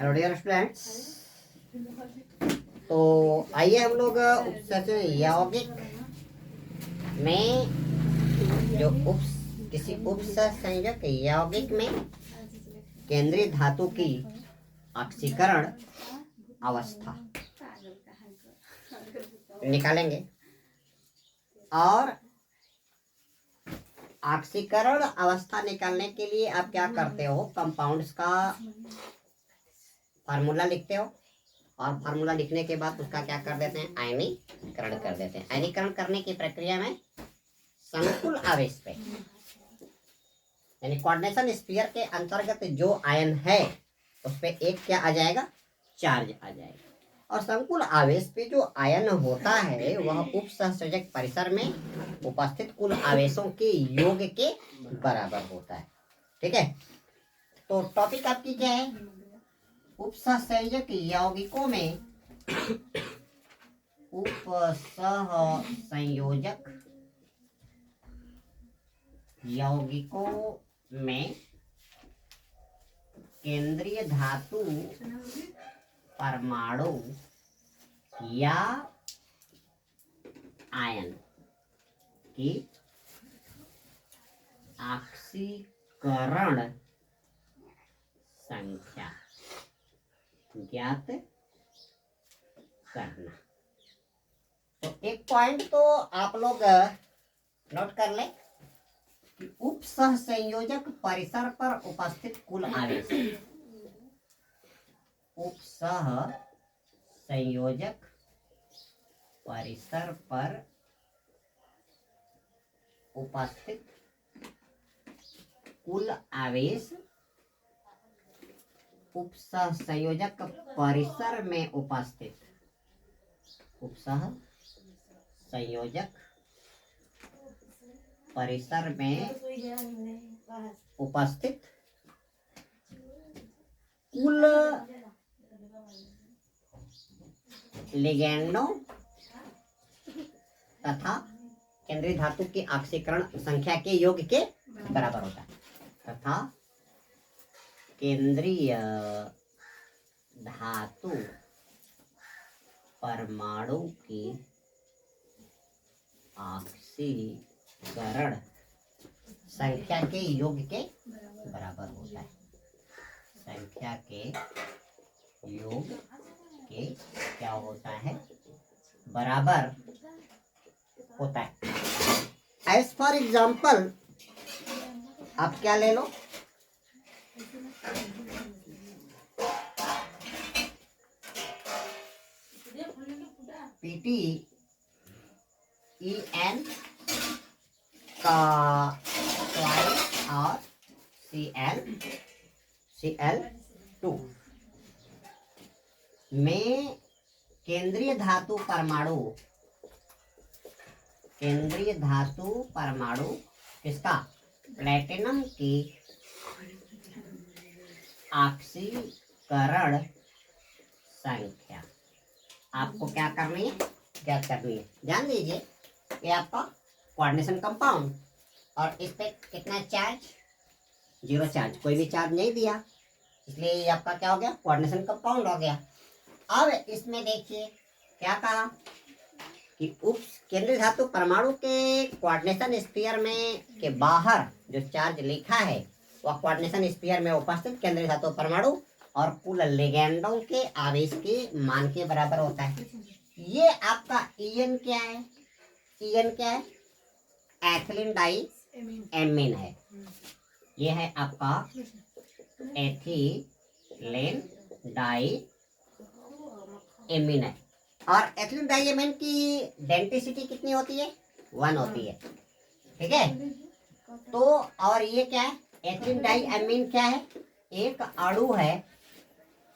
Hello dear students. तो आइए हम लोग यौगिक में जो किसी उपसंयोजक यौगिक में केंद्रीय धातु की ऑक्सीकरण अवस्था निकालेंगे। और ऑक्सीकरण अवस्था निकालने के लिए आप क्या करते हो, कंपाउंड्स का फार्मूला लिखते हो और फार्मूला लिखने के बाद उसका क्या कर देते हैं, आयनीकरण कर देते हैं। आयनीकरण करने की प्रक्रिया में संकुल आवेश पे यानी कोऑर्डिनेशन स्फीयर के अंतर्गत जो आयन है उस पे एक क्या आ जाएगा, चार्ज आ जाएगा। और संकुल आवेश पे जो आयन होता है वह उपसंयोजक परिसर में उपस्थित कुल आवेशों के योग के बराबर होता है। ठीक है, तो टॉपिक आपकी क्या है, उपसंयोजक यौगिकों में उपसंयोजक यौगिकों में केंद्रीय धातु परमाणु या आयन की ऑक्सीकरण संख्या ज्ञात करना। तो एक पॉइंट तो आप लोग नोट कर ले कि उपसंयोजक परिसर पर उपस्थित कुल आवेश, उपसंयोजक परिसर पर उपस्थित कुल आवेश उपसंयोजक परिसर में उपस्थित उपसंयोजक परिसर में उपस्थित कुल लिगैंडों तथा केंद्रीय धातु की ऑक्सीकरण संख्या के योग के बराबर होता है। तथा केंद्रीय धातु परमाणु की ऑक्सीकरण संख्या के योग के बराबर होता है। संख्या के योग के क्या होता है, बराबर होता है। एज फॉर एग्जाम्पल आप क्या ले लो, PTEN का और Cl2 में केंद्रीय धातु परमाणु किसका, प्लेटिनम की ऑक्सीकरण संख्या आपको क्या करनी है, ज्ञात करनी है। ध्यान दीजिए ये आपका कोऑर्डिनेशन कंपाउंड और इस पे कितना चार्ज, 0 चार्ज, कोई भी चार्ज नहीं दिया, इसलिए ये आपका क्या हो गया, कोऑर्डिनेशन कंपाउंड हो गया। अब इसमें देखिए क्या कहा कि केंद्रीय धातु परमाणु के कोऑर्डिनेशन स्फीयर में के बाहर जो चार्ज लिखा है वह कोऑर्डिनेशन स्फीयर में उपस्थित केंद्रीय धातु परमाणु और कुल लिगैंडों के आवेश के मान के बराबर होता है। ये आपका EN क्या है, EN क्या है, एथिलीन डाई एमीन है। ये है आपका एथिलीन डाई एमीन है। और एथिलीन डाई एमीन की डेंसिटी कितनी होती है, 1 होती है। ठीक है, तो और ये क्या है, एथिलीन डाई एमीन क्या है, एक अणु है।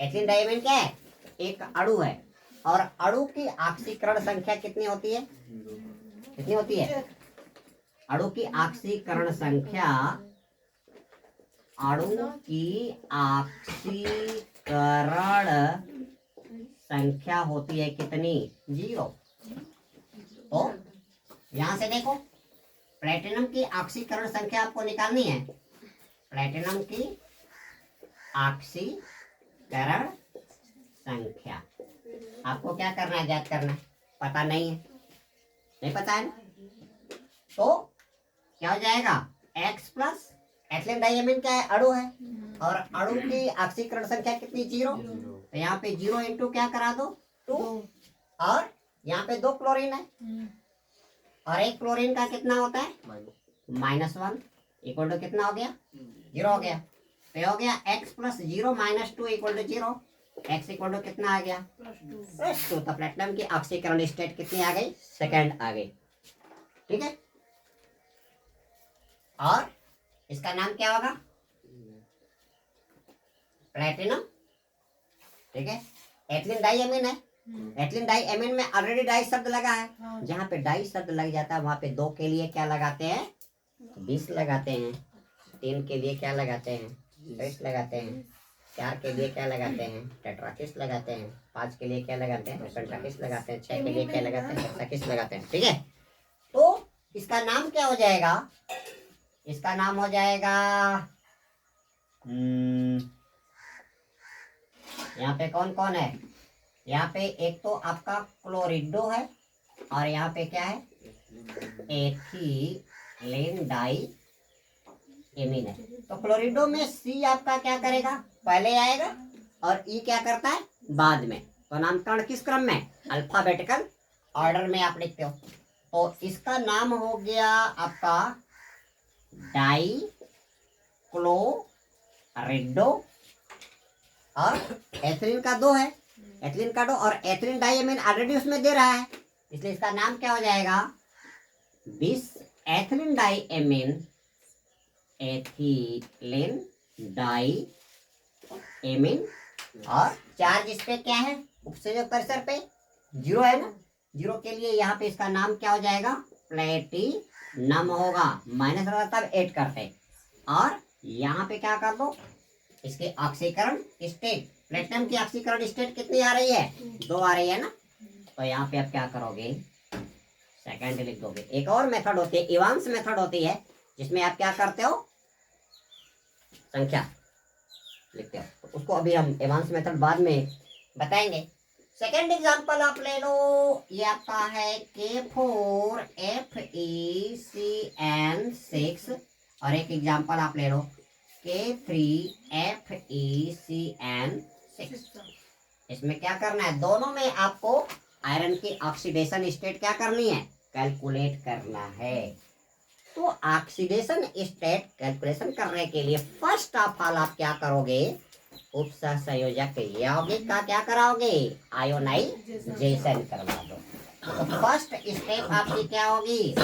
एथिलीन डाई एमीन क्या है, एक अणु है। और अणु की ऑक्सीकरण संख्या कितनी होती है, कितनी होती है, अणु की ऑक्सीकरण संख्या, अणु की ऑक्सीकरण संख्या होती है कितनी, 0। तो यहां से देखो प्लेटिनम की ऑक्सीकरण संख्या आपको निकालनी है। प्लेटिनम की ऑक्सीकरण करण संख्या। आपको क्या करना है, ज्ञात करना है, पता नहीं है, नहीं पता है ना, तो क्या हो जाएगा, x प्लस एथिलीन डाइएमीन क्या है, अणु है, और अणु की ऑक्सीकरण संख्या कितनी, 0, तो यहाँ पे 0 इंटू क्या करा दो, 2, और यहाँ पे 2 क्लोरीन है, और एक क्लोरीन का कितना होता है, -1, इक्वल टू कितना हो गया, 0 हो गया, तो हो गया x plus 0 minus 2 equal to 0, x equal to कितना आ गया, +2, तो प्लेटिनम की ऑक्सीकरण स्टेट कितनी आ गई, सेकंड आ गई, ठीक है। और इसका नाम क्या होगा, प्लेटिनम, ठीक है। एथिलीन डाइएमीन है, एथिलीन डाइएमीन में ऑलरेडी डाई शब्द लगा है, जहाँ पे डाई शब्द लग जाता है वहां पे 2 के लिए क्या लगाते हैं, 20 लगाते हैं, 3 के लिए क्या लगाते हैं, 20 लगाते हैं, 4 के लिए क्या लगाते हैं, टेट्राकिस लगाते हैं, 5 के लिए क्या लगाते हैं, पेंटाकिस लगाते हैं, 6 के लिए क्या लगाते हैं, हेक्साकिस लगाते हैं, ठीक है। तो इसका नाम क्या हो जाएगा, इसका नाम हो जाएगा, यहाँ पे कौन कौन है, यहाँ पे एक तो आपका क्लोरिडो है, और यहाँ पे क्या है, एथिलीन डाइएमीन है। तो क्लोरिडो में C आपका क्या करेगा, पहले आएगा, और E क्या करता है, बाद में। तो नामकरण किस क्रम में, अल्फाबेटिकल ऑर्डर में आप लिखते हो। तो इसका नाम हो गया आपका डाई क्लोरिडो, और एथिलीन का 2 है, एथिलीन का 2, और एथिलीन डाइएमीन ऑलरेडी उसमें दे रहा है, इसलिए इसका नाम क्या हो जाएगा, 20 एथिलीन डाइएमीन, एथिलीन डाइएमीन, और चार्ज इस पे क्या है, उपसंयोजक परिसर पे 0 है ना, 0 के लिए यहाँ पे इसका नाम क्या हो जाएगा, प्लेटिनम होगा, माइनस रहता तब 8 करते, और यहाँ पे क्या कर दो, इसके ऑक्सीकरण स्टेट, प्लेटिनम की ऑक्सीकरण स्टेट कितनी आ रही है, 2 आ रही है ना, तो यहाँ पे आप क्या करोगे, सेकंड लिख दोगे। एक और मेथड होती है, इवांस मेथड होती है, जिसमें आप क्या करते हो, संख्या लिखते हो, तो उसको अभी हम एडवांस मेथड बाद में बताएंगे। सेकंड एग्जांपल आप ले लो, ये आपका है K4FeCN6, और एक एग्जांपल आप ले लो K3FeCN6। इसमें क्या करना है, दोनों में आपको आयरन की ऑक्सीडेशन स्टेट क्या करनी है, कैलकुलेट करना है। तो ऑक्सीडेशन स्टेट कैलकुलेशन करने के लिए फर्स्ट ऑफ ऑल आप क्या करोगे, उपसंयोजक यौगिक का क्या कराओगे, आयोनाइजेशन करवा दो। तो फर्स्ट स्टेप आपकी क्या होगी,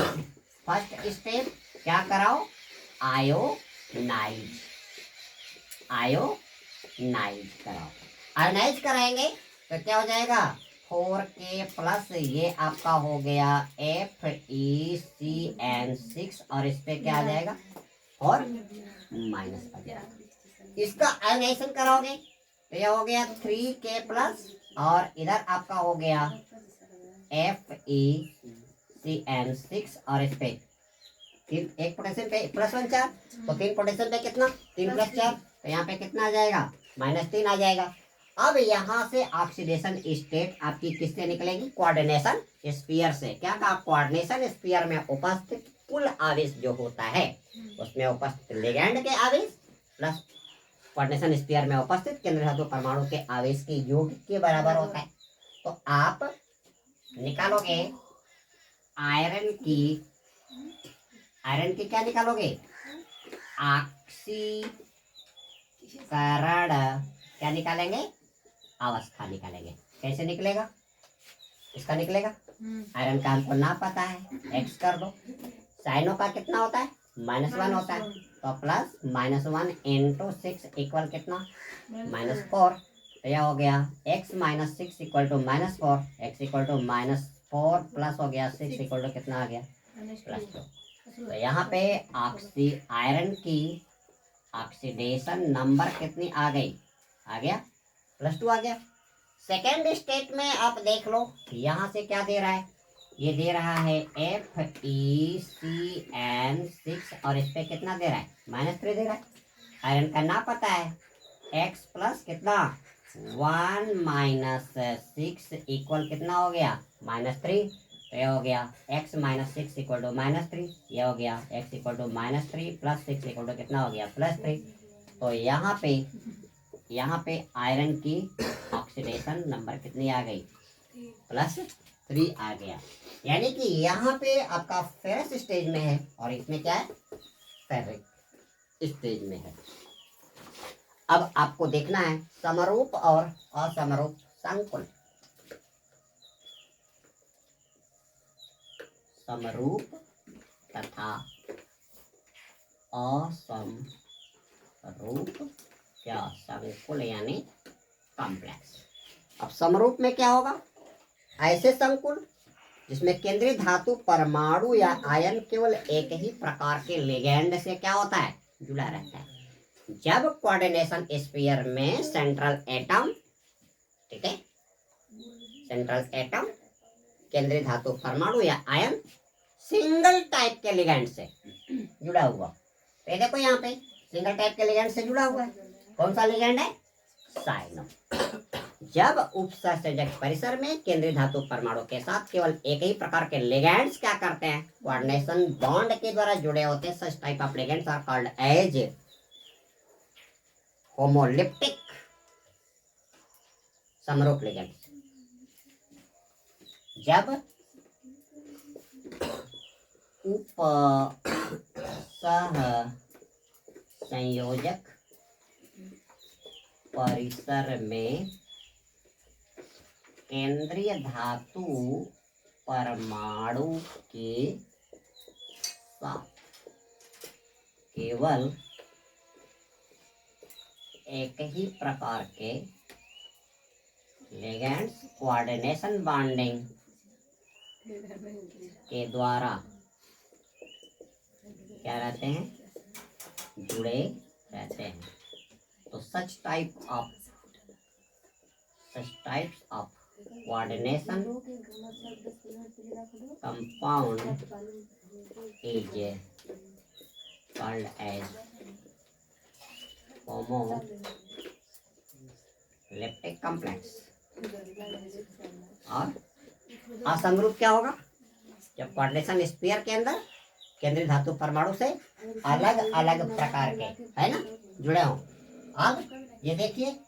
फर्स्ट स्टेप क्या कराओ, आयोनाइज कराओ। आयोनाइज कराएंगे तो क्या हो जाएगा, 4K प्लस ये आपका हो गया FeCN6, और इस पे क्या आ जाएगा, और माइनस आ जाएगा। इसका आयोनाइजेशन कराओगे तो यह हो गया 3K प्लस, और इधर आपका हो गया FeCN6, और इस पे एक पोटेंशियल पे +1 चार्ज, तो 3 पोटेंशियल पे कितना, 3 + 4, तो यहाँ पे कितना आ जाएगा, -3 आ जाएगा। अब यहाँ से ऑक्सीडेशन स्टेट आपकी किससे निकलेगी, कोऑर्डिनेशन स्फीयर से। क्या कहा, कोऑर्डिनेशन स्फीयर में उपस्थित कुल आवेश जो होता है, उसमें उपस्थित लिगैंड के आवेश प्लस कोऑर्डिनेशन स्फीयर में उपस्थित केंद्रीय धातु परमाणु के आवेश के योग के बराबर होता है। तो आप निकालोगे आयरन की क्या निकालोगे, ऑक्सीकरण क्या निकालेंगे, अवस्था निकालेंगे। कैसे निकलेगा, इसका निकलेगा, आयरन का हमको ना पता है, x कर दो, साइनो का कितना होता है, -1 होता है, तो प्लस -1 × 6 इक्वल कितना, -4, तो यह हो गया x - 6 equal to -4, x equal to -4 plus हो गया 6 इक्वल टू कितना आ गया, +2। तो यहाँ पे आयरन की ऑक्सीडेशन नंबर कितनी आ गई, आ गया +2 आ गया। सेकेंड स्टेट में आप देख लो, यहाँ से क्या दे रहा है, ये दे रहा है FeCN6, और इस पे कितना दे रहा है, -3 दे रहा है। आयरन का ना पता है एक्स प्लस कितना 1 माइनस 6 इक्वल कितना हो गया -3। तो ये हो गया x माइनस 6 इक्वल टू -3। ये हो गया x equal to -3 plus 6 equal to कितना हो गया +3। तो यहाँ पे आयरन की ऑक्सीडेशन नंबर कितनी आ गई +3 आ गया। यानी कि यहाँ पे आपका फेरस स्टेज में है और इसमें क्या है फेरिक स्टेज में है। अब आपको देखना है समरूप और असमरूप संकुल। समरूप तथा असमरूप क्या संकुल यानी कॉम्प्लेक्स। अब समरूप में क्या होगा, ऐसे संकुल जिसमें केंद्रीय धातु परमाणु या आयन केवल एक ही प्रकार के लिगैंड से क्या होता है जुड़ा रहता है। जब कोऑर्डिनेशन स्फीयर में सेंट्रल एटम, ठीक है, सेंट्रल एटम केंद्रीय धातु परमाणु या आयन सिंगल टाइप के लिगैंड से जुड़ा हुआ। तो देखो यहाँ पे सिंगल टाइप के लिगैंड से जुड़ा हुआ है। कौन सा लिगैंड है साइनो। जब उपसंयोजक परिसर में केंद्रीय धातु परमाणु के साथ केवल एक ही प्रकार के लिगैंड्स क्या करते हैं कोऑर्डिनेशन बॉन्ड के द्वारा जुड़े होते हैं, such type of ligands are called as homoleptic समरूप लिगैंड। जब उपसंयोजक परिसर में केंद्रीय धातु परमाणु के साथ केवल एक ही प्रकार के लिगैंड्स कोऑर्डिनेशन बॉन्डिंग के द्वारा क्या रहते हैं जुड़े रहते हैं। तो such types of coordination compound is called as homoleptic complex। और असमरूप क्या होगा, जब कोऑर्डिनेशन स्फीयर के अंदर केंद्रीय धातु परमाणु से अलग अलग प्रकार के है ना जुड़े हों। अब ये देखिए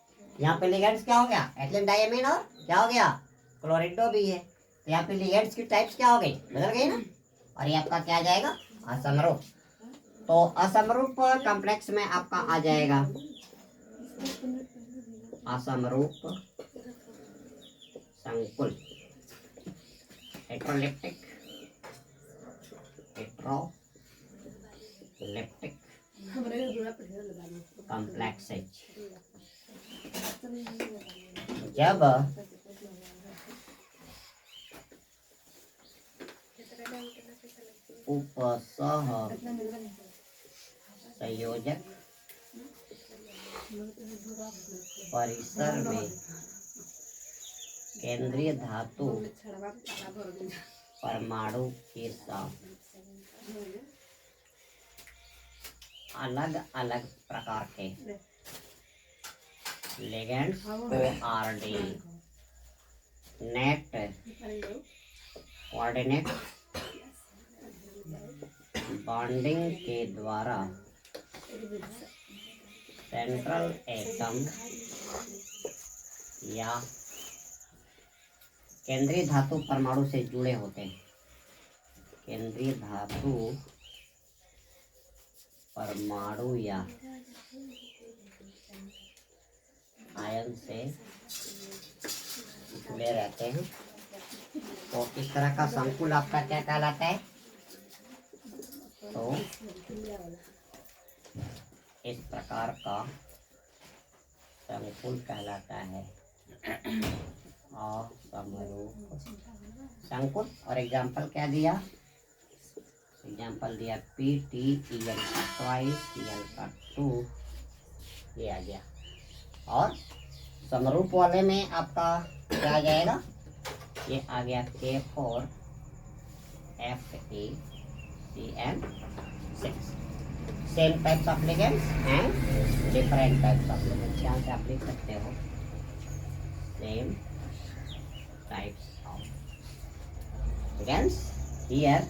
यहाँ पे लिगेंड्स क्या हो गया एथिलीन डायमीन और क्या हो गया क्लोरिडो भी है। तो यहाँ पे लिगेंड्स की टाइप्स क्या हो गई बदल गई ना। और ये आपका क्या आ जाएगा असमरूप। तो असमरूप कॉम्प्लेक्स में आपका आ जाएगा असमरूप संकुल हेट्रोलिप्टिक कॉम्प्लेक्सेज। जब उपसंयोजक परिसर में केंद्रीय धातु परमाणु के साथ अलग अलग प्रकार के लिगेंड्स कोऑर्डिनेट बॉन्डिंग के द्वारा सेंट्रल एटम या केंद्रीय धातु परमाणु से जुड़े होते हैं। केंद्रीय धातु परमाणु या आयन से जुड़े रहते हैं। तो इस तरह का संकुल आपका क्या कहलाता है, तो इस प्रकार का संकुल कहलाता है असमरूप संकुल। और एग्जाम्पल क्या दिया, एग्जाम्पल दिया PTEL का ट्वाइस EL का 2 ये आ गया। और समरूप वाले में आपका क्या आ जाएगा, ये आ गया K4FeCN6। Same types of ligands and different types of ligands. यहाँ से आप लिख सकते हो same types of ligands, here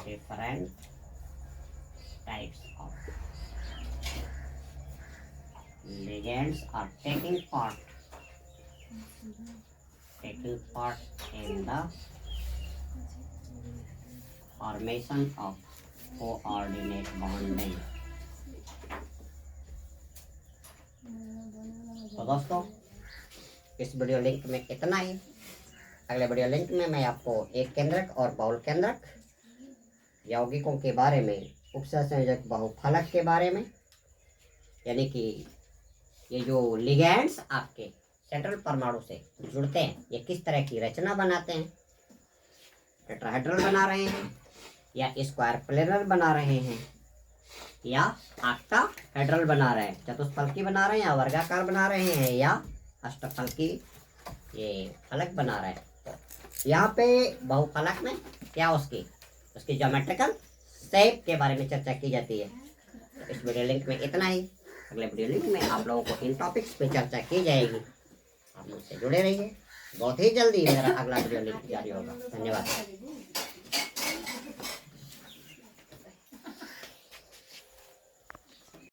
different types of ligands are taking part in the formation of coordinate bonding। तो दोस्तों इस वीडियो लिंक में इतना ही। अगले वीडियो लिंक में मैं आपको एक केंद्रक और बहुल केंद्रक यौगिकों के बारे में, उपसंयोजक बहुफलक के बारे में, यानी कि ये जो लिगैंड्स आपके सेंट्रल परमाणु से जुड़ते हैं ये किस तरह की रचना बनाते हैं, टेट्राहेड्रल बना रहे हैं या स्क्वायर प्लेनर बना रहे हैं या ऑक्टाहेड्रल बना रहे हैं, चतुष्फलकी बना रहे हैं या वर्गाकार बना रहे हैं या अष्टफलकी ये फलक बना रहे हैं। यहाँ पे बहुफलक में क्या उसकी ज्योमेट्रिकल शेप के बारे में चर्चा की जाती है। तो इस वीडियो लिंक में इतना ही। अगले वीडियो लिंक में आप लोगों को इन टॉपिक्स पे चर्चा की जाएगी। आप मुझसे जुड़े रहिए, बहुत ही जल्दी मेरा अगला वीडियो लिंक जारी होगा। धन्यवाद।